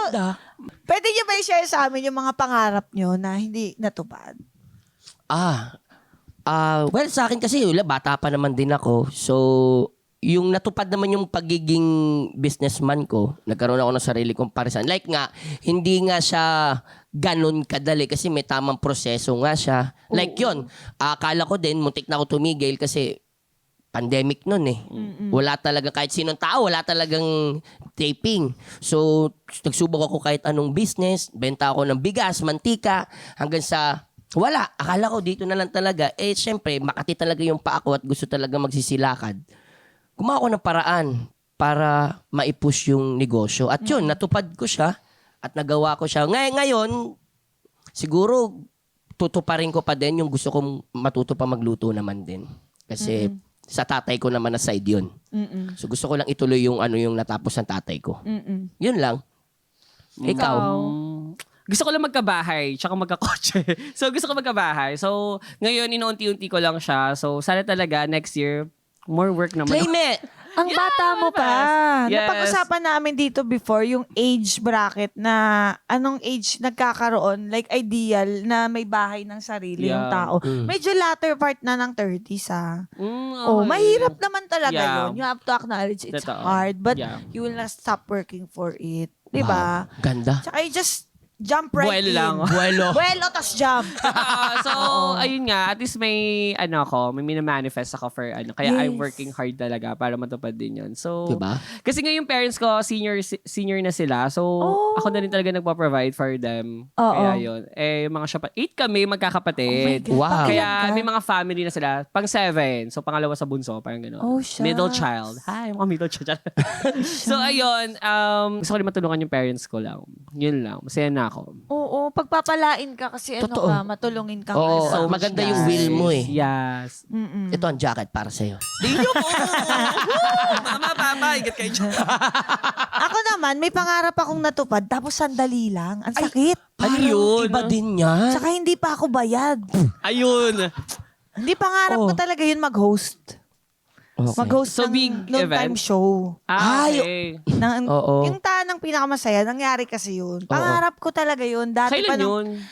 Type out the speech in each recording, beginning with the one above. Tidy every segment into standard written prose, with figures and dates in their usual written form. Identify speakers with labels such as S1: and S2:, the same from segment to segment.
S1: Ganda.
S2: Pwede niyo ba i-share sa amin yung mga pangarap niyo na hindi natupad?
S1: Well, sa akin kasi, bata pa naman din ako. So, yung natupad naman yung pagiging businessman ko, nagkaroon ako ng sarili kong parisan. Like nga, hindi nga siya ganun kadali kasi may tamang proseso nga siya. Like yun, akala ko din, muntik na ako tumigil kasi pandemic nun eh. Wala talaga, kahit sinong tao, wala talagang taping. So, nagsubok ako kahit anong business, benta ako ng bigas, mantika, hanggang sa wala. Akala ko dito na lang talaga. Eh, syempre, makati talaga yung paa ko at gusto talaga magsisilakad. Gumawa ko ng paraan para maipush yung negosyo. At yun, natupad ko siya at nagawa ko siya. Ngayon, siguro, tutuparin ko pa din yung gusto kong matuto pa magluto naman din. Kasi sa tatay ko naman na side yun. So gusto ko lang ituloy yung yung natapos ng tatay ko. Yun lang. Ikaw?
S3: Gusto ko lang magkabahay, tsaka magkakotse. So, gusto ko magkabahay. So, ngayon, inuunti-unti ko lang siya. So, sana talaga, next year, more work naman.
S1: Claim it!
S2: Ang bata mo pa.
S3: Yes.
S2: Napag-usapan namin dito before yung age bracket na anong age nagkakaroon, like ideal na may bahay ng sarili yung tao. Medyo latter part na ng 30s
S3: Okay.
S2: mahirap naman talaga
S3: Yeah.
S2: yun. You have to acknowledge it's
S3: Totoo.
S2: hard, but
S3: Yeah.
S2: you will not stop working for it. Diba?
S1: Wow, ganda.
S2: Tsaka you just jump right
S3: Buwelo
S2: in.
S3: lang.
S2: Buwelo, tas jump.
S3: So, ayun nga, at least may, may minamanifest ako for, kaya I'm
S2: Yes.
S3: working hard talaga para matupad din yun. So,
S1: Diba?
S3: kasi nga yung parents ko, senior na sila. So, ako na rin talaga nagpa-provide for them.
S2: Oo.
S3: Kaya yun. Eh, mga siya 8 kami magkakapatid.
S2: Oh my God.
S1: Wow.
S3: Kaya
S2: Pangilan ka?
S3: may mga family na sila. Pang 7. So, pangalawa sa bunso. Parang gano'n.
S2: Oh, shucks.
S3: Middle child. Hi, mga middle child. So, ayun. Gusto ko rin matulungan yung parents ko lang. Yun lang. Masaya na ako.
S2: Oo, pagpapalain ka kasi
S1: Totoo.
S2: matulungin ka.
S1: Oo,
S2: So much,
S1: maganda
S2: guys.
S1: yung will mo eh.
S3: Yes.
S1: Ito ang jacket para sa'yo.
S3: Dino po! Mama, papa, igat kayo dyan.
S2: Ako naman, may pangarap akong natupad, tapos sandali lang. Ang sakit.
S3: Ano yun?
S1: Iba din yan.
S2: Saka hindi pa ako bayad.
S3: Ayun.
S2: Hindi pangarap ko talaga yun mag-host.
S1: Okay.
S2: Mag-host
S3: So, big
S2: ng noontime
S3: event?
S2: show.
S3: Okay.
S1: Oo.
S2: Yung tanang pinakamasaya, nangyari kasi yun. Pangarap ko talaga yun. Dati pa
S3: Kailan
S2: nung,
S3: yun?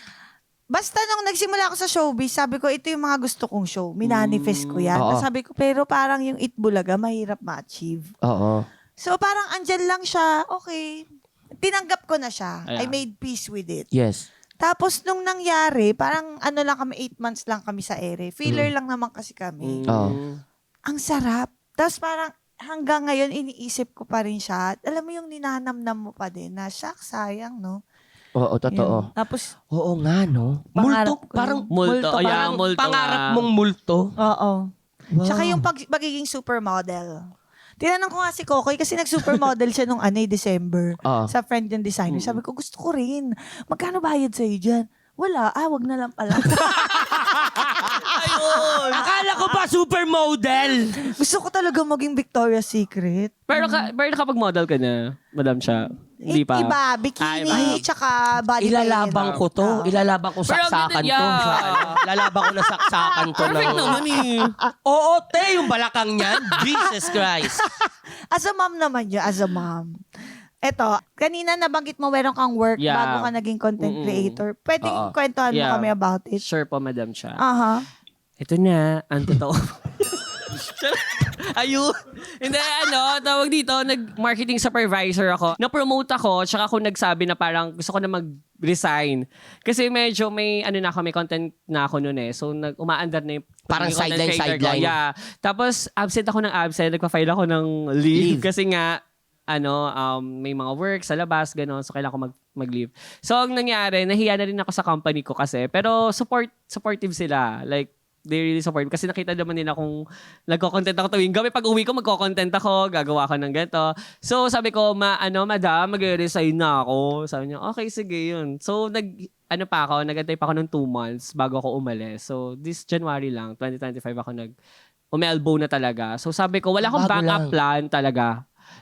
S2: basta nung nagsimula ako sa showbiz, sabi ko, ito yung mga gusto kong show. Minanifest ko yan.
S1: Oo.
S2: Sabi ko, pero parang yung Itbulaga, mahirap ma-achieve.
S1: Oo.
S2: So parang andyan lang siya, okay. Tinanggap ko na siya. I
S3: Yeah.
S2: made peace with it.
S1: Yes.
S2: Tapos nung nangyari, parang lang kami, 8 months lang kami sa ere. Filler lang naman kasi kami.
S1: Oo.
S2: Ang sarap. Tapos parang hanggang ngayon, iniisip ko pa rin siya. Alam mo yung ninanamnam mo pa din na, shucks, sayang, no?
S1: Oo, totoo.
S2: Yun. Tapos,
S1: Oo nga, no?
S2: Pangarap
S1: Multo,
S2: ko
S1: parang
S2: yun.
S3: Multo.
S2: Multo,
S3: Yeah,
S2: parang
S3: multo
S1: pangarap
S3: nga.
S1: mong multo.
S2: oo.
S1: Wow.
S2: Tsaka yung pagiging supermodel. Tinanong ko nga si Kokoy kasi nag-supermodel siya nung December.
S1: Oo.
S2: Sa friend yung designer. Sabi ko, gusto ko rin. Magkano bayad sa'yo dyan? Wala. Wag na lang pala.
S1: Ayun! Akala ko ba supermodel?
S2: Gusto ko talaga maging Victoria's Secret.
S3: Pero kapag model ka na, madam siya, hindi pa.
S2: Iba, bikini,
S3: Iba.
S2: tsaka body
S1: Ilalabang
S2: paint.
S1: ko to. Ilalabang ko
S3: Pero
S1: saksakan
S3: ganun,
S1: to.
S3: yeah.
S1: Ilalabang ko na saksakan to.
S3: Perfect naman eh.
S1: Oo, te, yung balakang niyan. Jesus Christ.
S2: As a mom naman yun, as a mom. Eto, kanina nabanggit mo meron kang work
S3: Yeah.
S2: bago ka naging content creator. Pwedeng kwentuhan mo
S3: Yeah.
S2: kami about it.
S3: Sure po, madam siya.
S2: Aha.
S3: Ito na, ang totoo. Ayun. Hindi, tawag dito, nag-marketing supervisor ako. Na-promote ako, tsaka ako nagsabi na parang gusto ko na mag-resign. Kasi medyo may content na ako noon eh. So, umaandar na yung
S1: Parang
S3: pagiging content creator
S1: sideline.
S3: ko. Yeah. Tapos, absent ako ng nagpa-file ako ng leave.
S1: Leave.
S3: Kasi nga, may mga work sa labas, gano'n. So, kailangan ko mag-leave. So, ang nangyari, nahiya na rin ako sa company ko kasi. Pero, supportive sila. Like, they really support. Kasi nakita naman nila kung nagko-content ako tuwing gabi. Pag uwi ko, magko-content ako. Gagawa ko ng ganito. So, sabi ko, madam, mag-resign na ako. Sabi niya, okay, sige, yun. So, nag-antay pa ako ng 2 months bago ako umalis. So, this January lang, 2025 ako umelbow na talaga. So, sabi ko, wala akong
S1: Bago
S3: backup
S1: lang.
S3: plan talaga.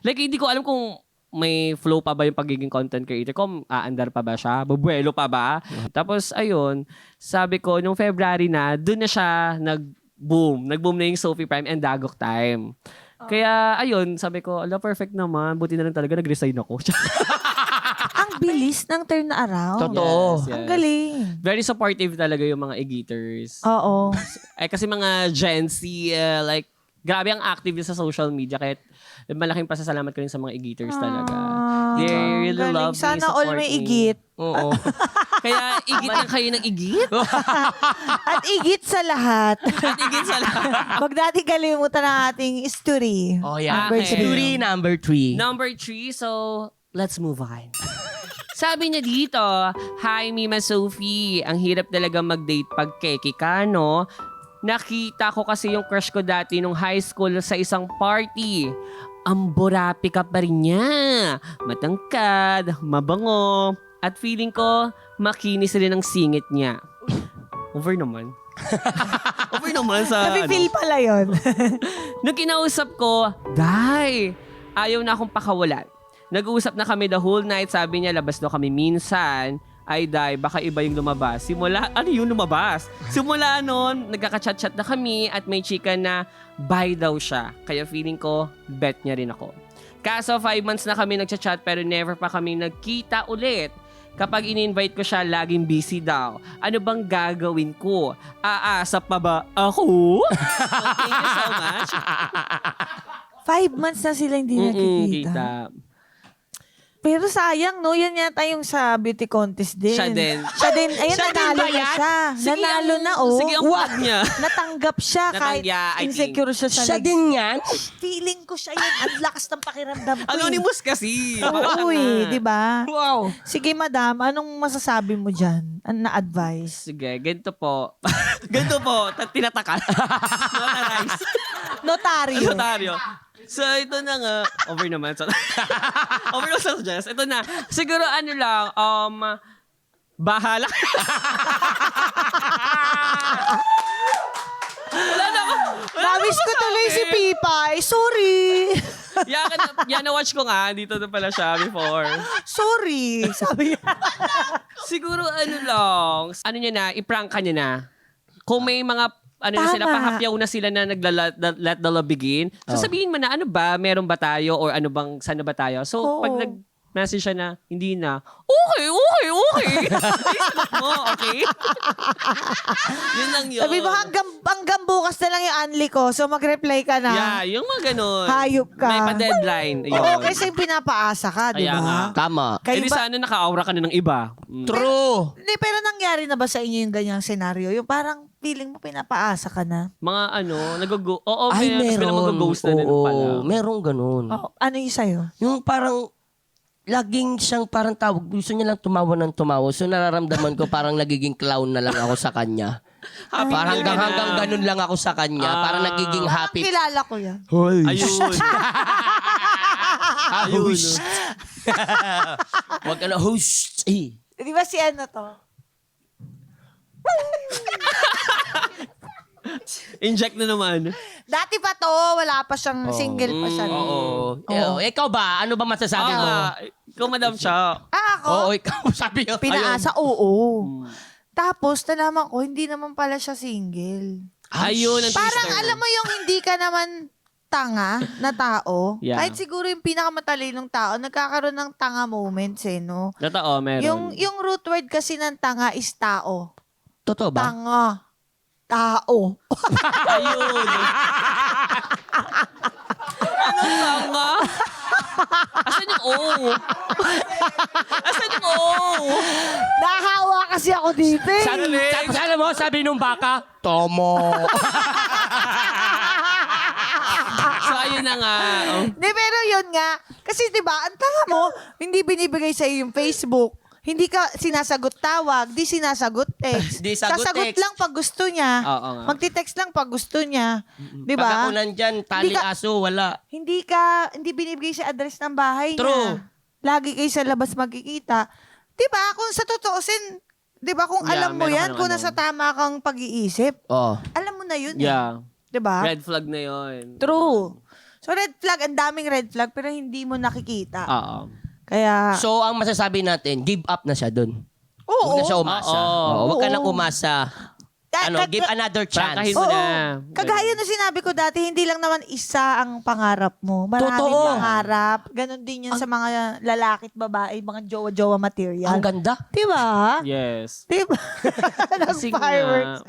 S3: Like, hindi ko alam kung may flow pa ba yung pagiging content creator ko? Aandar pa ba siya? Bubuelo pa ba? Tapos, ayun, sabi ko, nung February na, dun na siya nag-boom. Nag-boom na yung Sophie Prime and Dagok Time. Kaya, ayun, sabi ko, perfect naman. Buti na lang talaga, nag-resign ako.
S2: Ang bilis ng turn around.
S1: Totoo.
S3: Yes.
S2: Ang galing.
S3: Very supportive talaga yung mga e-geaters.
S2: Oo.
S3: Kasi mga Gen Z, like, grabe ang active sa social media. Kaya malaking pasasalamat ko rin sa mga e-geaters talaga. They really
S2: Galing.
S3: love me,
S2: Sana
S3: support
S2: all may
S3: me.
S2: igit.
S1: Oo.
S3: Kaya igit lang kayo ng igit.
S2: At igit sa lahat.
S3: At igit sa lahat.
S2: Huwag natin kalimutan ang ating story.
S1: Oh, yeah.
S3: Okay.
S1: Story number 3.
S3: Number 3, so let's move on. Sabi niya dito, Hi, Mima Sophie. Ang hirap talaga mag-date pag keki ka, no? Nakita ko kasi yung crush ko dati nung high school sa isang party. Ang burapi ka pa rin niya. Matangkad, mabango. At feeling ko, makinis rin ang singit niya. Over naman. Over naman sa...
S2: Napi-feel pala yun.
S3: Nung kinausap ko, Day, ayaw na akong pakawalan. Nag-uusap na kami the whole night. Sabi niya, labas daw kami minsan. Ay, Day, baka iba yung lumabas. Ano yung lumabas? Simula noon, nagkaka-chat-chat na kami at may chika na bye daw siya. Kaya feeling ko, bet niya rin ako. Kaso 5 months na kami nagchat-chat pero never pa kami nagkita ulit. Kapag in-invite ko siya, laging busy daw. Ano bang gagawin ko? Aasa pa ba ako? So, thank you so much.
S2: 5 months na sila hindi nakikita.
S3: Kita.
S2: Pero sayang, no? Yan yata yung sa beauty contest din.
S3: Siya din.
S2: Siya din. Ayun,
S1: Siya din
S2: nanalo
S1: ba
S2: na
S1: yan?
S2: siya. Nanalo na, oh.
S3: Sige, ang plug niya.
S2: Natanggap siya kahit
S3: I think.
S2: insecure siya sa
S1: Siya
S2: legs.
S1: din yan?
S2: Feeling ko siya yun. Ang lakas ng pakiramdam ko.
S3: Anonymous kasi.
S2: Oo, di ba?
S1: Wow.
S2: Sige, madam, anong masasabi mo dyan? Ano na-advise?
S3: Sige, ganito po. Ganito po, tinatakan. Notarize.
S2: Notaryo.
S3: Notaryo. So, ito na nga. Over naman. Over naman sa Jess. Ito na. Siguro ano lang, bahala. Wala na ako.
S2: Namiss ko tuloy si Pipay. Sorry.
S3: Yan na-watch ko nga. Dito na pala siya before.
S2: Sorry. Sabi niya.
S3: Siguro ano lang, ano niya na, i-prank ka niya na. Kung may mga ano na sila,
S2: Tama.
S3: pahapyaw na sila na let the love begin. So sabihin mo na, ano ba, meron ba tayo or ano bang, saan na ba tayo? So
S2: Oo.
S3: pag nag-message siya na, hindi na, okay. Facebook mo, okay? Yun lang yun.
S2: Sabi mo, hanggang bukas na lang yung unli ko. So mag-reply ka na.
S3: Yeah, yung mga ganun.
S2: Hayop ka.
S3: May pa-deadline. Yun.
S2: Oo, kasi pinapaasa ka, di
S3: Kaya nga.
S2: ba?
S1: Tama.
S3: Eh di sana naka-aura ka na ng iba.
S1: True.
S2: Hindi, pero nangyari na ba sa inyo yung ganyang senaryo? Yung parang feeling mo pinapaasa ka na?
S3: Mga ano, oo,
S1: Ay,
S3: meron.
S1: meron.
S3: Mag-ghost na din pala.
S1: Merong ganun.
S2: Oh, ano yung sa'yo?
S1: Yung parang, laging siyang parang tawag. Gusto niya lang tumawa ng tumawa. So nararamdaman ko parang nagiging clown na lang ako sa kanya. Parang hanggang ganun lang ako sa kanya. Parang nagiging happy.
S2: Kilala ko yan.
S3: Ayun.
S1: Host. Huwag ka na host. Eh.
S2: Di ba si ano to?
S3: Inject na naman.
S2: Dati pa to, wala pa siyang single pa siya.
S1: Oo. Ikaw ba? Ano ba masasabi mo?
S3: Ikaw, madam siya.
S2: Ako,
S1: Oo, ikaw. Sabi ko.
S2: pinaasa, oo. Tapos, nalaman ko, hindi naman pala siya single.
S3: Ayun, ang
S2: Parang
S3: twister.
S2: alam mo yung hindi ka naman tanga na tao.
S3: Yeah.
S2: Kahit siguro yung pinakamatalinong tao, nagkakaroon ng tanga moments eh, no?
S3: Totoo, meron.
S2: Yung root word kasi ng tanga is tao.
S1: Totoo ba?
S2: Tanga. Tao.
S3: Ayun. Ano tanga? Asan yung O? Asan yung O?
S2: Nahawa kasi ako dito eh.
S1: Tapos alam mo, sabi nung baka, Tomo.
S3: So, ayun na nga. Oh.
S2: Hindi, pero yun nga. Kasi diba, ang tanga mo, hindi binibigay sa'yo yung Facebook. Hindi ka sinasagot tawag, di sinasagot text.
S1: Di sagot
S2: Sasagot
S1: text.
S2: lang pag gusto niya.
S3: Oo nga.
S2: Magti-text lang pag gusto niya. Di
S1: Pag ako
S2: ba?
S1: nandyan, tali
S2: Hindi ka-
S1: aso, wala.
S2: Hindi binibigay sa address ng bahay
S1: True.
S2: niya. Lagi kayo sa labas magkikita. Di ba? Kung sa totoosin, di ba kung
S3: Yeah,
S2: alam mo
S3: meron ka
S2: yan,
S3: ng
S2: kung
S3: ano.
S2: nasa tama kang pag-iisip,
S1: Oh.
S2: alam mo na yun eh.
S3: Yeah.
S2: Di ba?
S3: Red flag na yun.
S2: True. So red flag, ang daming red flag, pero hindi mo nakikita.
S3: Oo.
S2: Kaya,
S1: So, ang masasabi natin, give up na siya dun.
S2: oo.
S1: Huwag na siya umasa.
S3: Oo.
S1: Oo, huwag ka
S2: Oo.
S1: nang umasa. give another
S3: Prangkahin
S1: chance.
S3: mo
S2: Oo.
S3: na.
S2: Kagaya na sinabi ko dati, hindi lang naman isa ang pangarap mo. Maraming
S1: Totoo.
S2: pangarap. Ganon din yan sa mga lalaki at babae, mga jowa-jowa material.
S1: Ang ganda.
S2: Diba?
S3: Yes.
S2: Diba?
S3: Kasi
S2: Ng fireworks.
S3: nga,